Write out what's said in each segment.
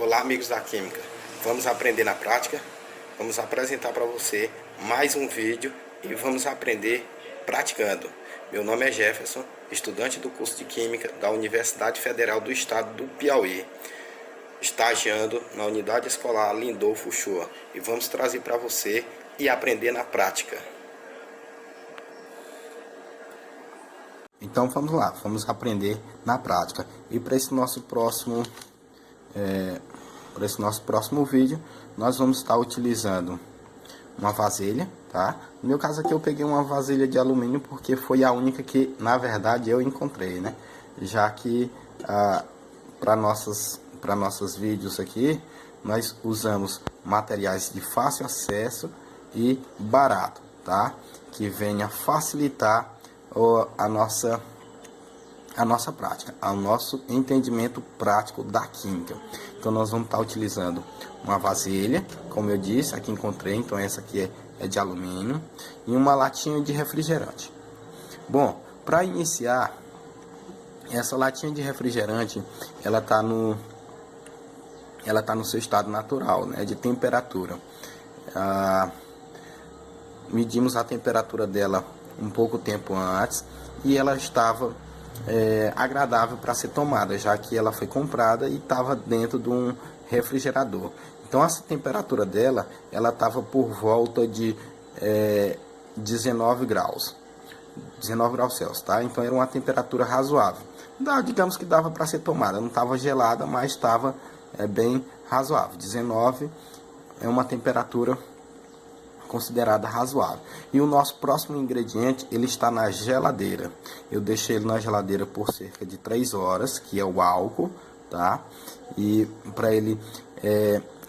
Olá, amigos da Química. Vamos aprender na prática? Vamos apresentar para você mais um vídeo e vamos aprender praticando. Meu nome é Jefferson, estudante do curso de Química da Universidade Federal do Estado do Piauí, estagiando na unidade escolar Lindolfo Uchoa, e vamos trazer para você e aprender na prática. Então vamos lá, vamos aprender na prática. E para esse nosso próximo vídeo, nós vamos estar utilizando uma vasilha, tá? No meu caso aqui eu peguei uma vasilha de alumínio porque foi a única que, na verdade, eu encontrei, né? Já que para nossos vídeos aqui, nós usamos materiais de fácil acesso e barato, tá? Que venha facilitar a nossa prática, o nosso entendimento prático da química. Então nós vamos estar utilizando uma vasilha, como eu disse, aqui encontrei, então essa aqui é de alumínio, e uma latinha de refrigerante. Bom, para iniciar, essa latinha de refrigerante, ela tá no seu estado natural, né, de temperatura. Medimos a temperatura dela um pouco tempo antes e ela estava agradável para ser tomada, já que ela foi comprada e estava dentro de um refrigerador. Então essa temperatura dela, ela estava por volta de 19 graus Celsius, tá? Então era uma temperatura razoável. Digamos que dava para ser tomada, não estava gelada, mas estava bem razoável. 19 é uma temperatura considerada razoável. E o nosso próximo ingrediente, ele está na geladeira. Eu deixei ele na geladeira por cerca de 3 horas, que é o álcool, tá? E para ele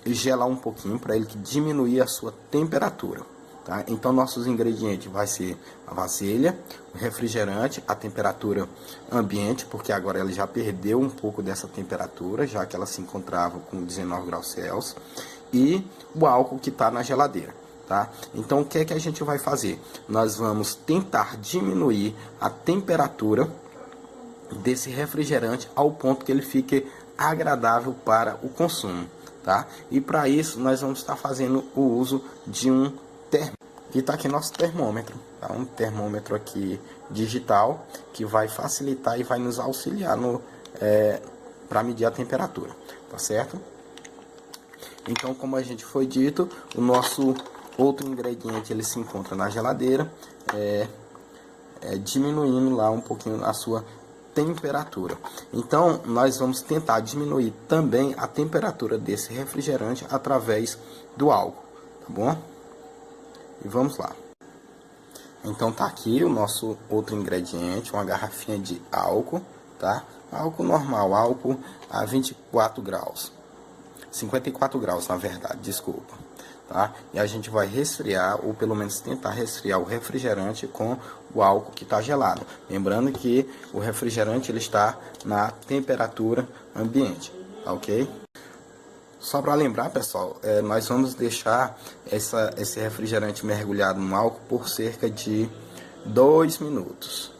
gelar um pouquinho, para ele diminuir a sua temperatura, tá? Então nossos ingredientes vai ser a vasilha, o refrigerante, a temperatura ambiente, porque agora ela já perdeu um pouco dessa temperatura, já que ela se encontrava com 19 graus Celsius, e o álcool que está na geladeira. Tá? Então o que é que a gente vai fazer? Nós vamos tentar diminuir a temperatura desse refrigerante ao ponto que ele fique agradável para o consumo, tá? E para isso nós vamos estar fazendo o uso de um termômetro. E tá aqui nosso termômetro, tá? Um termômetro aqui digital que vai facilitar e vai nos auxiliar para medir a temperatura, tá certo? Então, como a gente foi dito, o nosso outro ingrediente ele se encontra na geladeira, diminuindo lá um pouquinho a sua temperatura. Então nós vamos tentar diminuir também a temperatura desse refrigerante através do álcool, tá bom? E vamos lá. Então tá aqui o nosso outro ingrediente, uma garrafinha de álcool, tá? Álcool normal, álcool a 24 graus. 54 graus, na verdade, desculpa. Tá? E a gente vai resfriar, ou pelo menos tentar resfriar o refrigerante com o álcool que está gelado. Lembrando que o refrigerante ele está na temperatura ambiente, tá, ok? Só para lembrar, pessoal, nós vamos deixar esse refrigerante mergulhado no álcool por cerca de 2 minutos.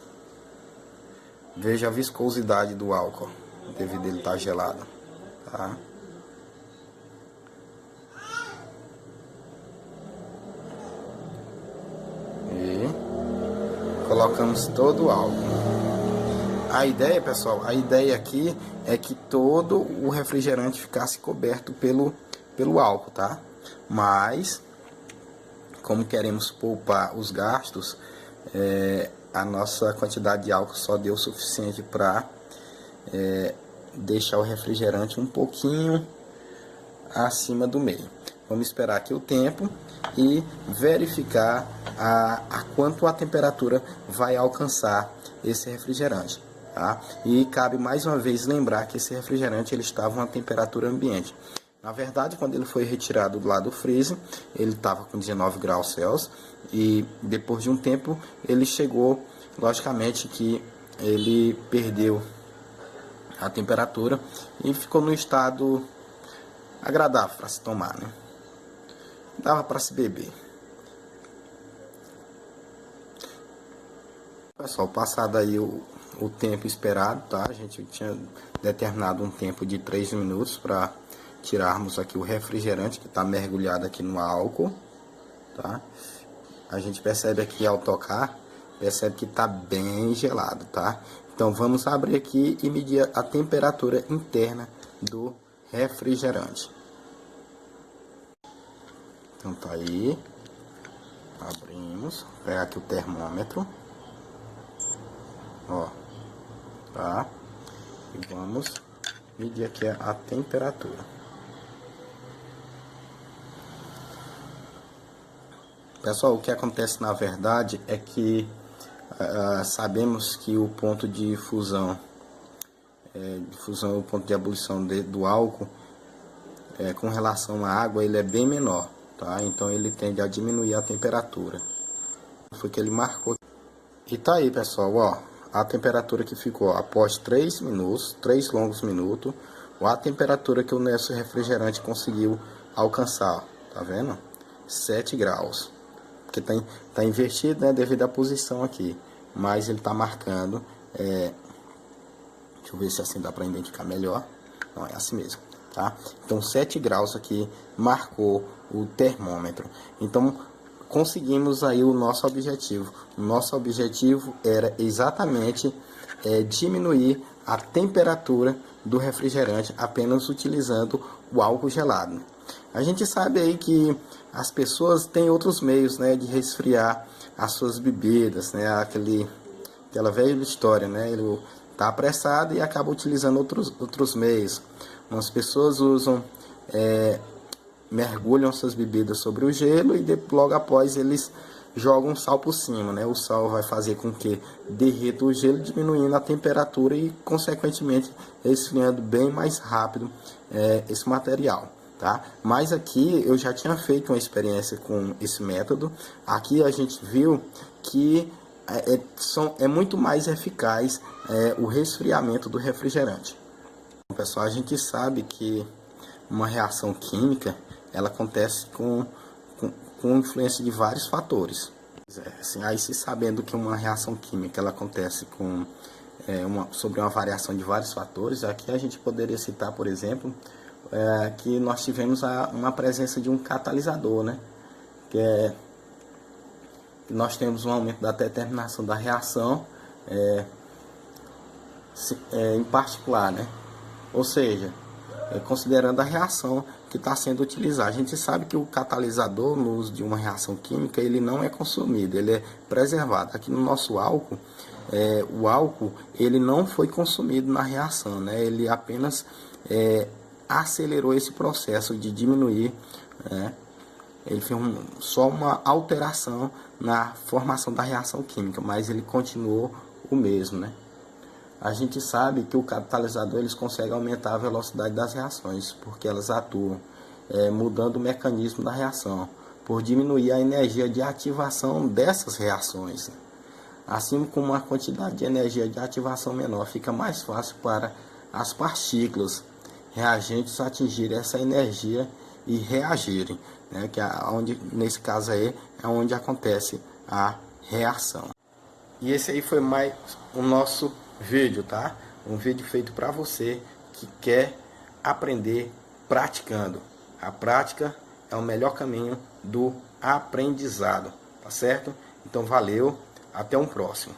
Veja a viscosidade do álcool, devido a ele estar gelado, tá? Colocamos todo o álcool. A ideia, pessoal, aqui é que todo o refrigerante ficasse coberto pelo álcool, tá? Mas, como queremos poupar os gastos, a nossa quantidade de álcool só deu o suficiente para deixar o refrigerante um pouquinho acima do meio. Vamos esperar aqui o tempo e verificar a quanto a temperatura vai alcançar esse refrigerante, tá? E cabe mais uma vez lembrar que esse refrigerante ele estava a uma temperatura ambiente. Na verdade, quando ele foi retirado lá do freezer, ele estava com 19 graus Celsius e depois de um tempo ele chegou, logicamente que ele perdeu a temperatura e ficou no estado agradável para se tomar, né? Dava para se beber. Pessoal, passado aí o tempo esperado, tá? A gente tinha determinado um tempo de 3 minutos para tirarmos aqui o refrigerante que está mergulhado aqui no álcool, tá? A gente percebe aqui ao tocar, percebe que está bem gelado, tá? Então vamos abrir aqui e medir a temperatura interna do refrigerante. Então tá aí, abrimos, pegar aqui o termômetro, ó, tá? E vamos medir aqui a temperatura. Pessoal, o que acontece na verdade é que sabemos que o ponto de fusão, o ponto de ebulição do álcool, com relação à água, ele é bem menor, tá? Então ele tende a diminuir a temperatura. Foi que ele marcou. E tá aí, pessoal, ó, a temperatura que ficou após 3 minutos, 3 longos minutos, a temperatura que o nosso refrigerante conseguiu alcançar, tá vendo? 7 graus. Porque tá invertido, né, devido à posição aqui, mas ele tá marcando, deixa eu ver se assim dá para identificar melhor. Não, é assim mesmo, tá? Então 7 graus aqui marcou o termômetro. Então conseguimos aí o nosso objetivo. O nosso objetivo era exatamente diminuir a temperatura do refrigerante apenas utilizando o álcool gelado. A gente sabe aí que as pessoas têm outros meios, né, de resfriar as suas bebidas, né, aquela velha história, né, ele está apressado e acaba utilizando outros meios. Umas pessoas usam, mergulham suas bebidas sobre o gelo e logo após eles jogam sal por cima, né, o sal vai fazer com que derreta o gelo, diminuindo a temperatura e consequentemente esfriando bem mais rápido esse material. Tá? Mas aqui eu já tinha feito uma experiência com esse método. Aqui a gente viu que é muito mais eficaz o resfriamento do refrigerante. Então, pessoal, a gente sabe que uma reação química ela acontece com influência de vários fatores. Assim, aí se sabendo que uma reação química ela acontece sobre uma variação de vários fatores, aqui a gente poderia citar, por exemplo, que nós tivemos uma presença de um catalisador, né? Que nós temos um aumento da determinação da reação, em particular, né? Ou seja, considerando a reação que está sendo utilizada. A gente sabe que o catalisador, no uso de uma reação química, ele não é consumido, ele é preservado. Aqui no nosso álcool, o álcool ele não foi consumido na reação, né? Ele apenas acelerou esse processo de diminuir, né? Ele fez só uma alteração na formação da reação química, mas ele continuou o mesmo, né? A gente sabe que o catalisador eles conseguem aumentar a velocidade das reações, porque elas atuam mudando o mecanismo da reação, por diminuir a energia de ativação dessas reações. Assim como uma quantidade de energia de ativação menor, fica mais fácil para as partículas reagentes atingirem essa energia e reagirem, né? Que onde, nesse caso aí é onde acontece a reação. E esse aí foi mais o nosso vídeo, tá? Um vídeo feito para você que quer aprender praticando. A prática é o melhor caminho do aprendizado, tá certo? Então valeu, até um próximo.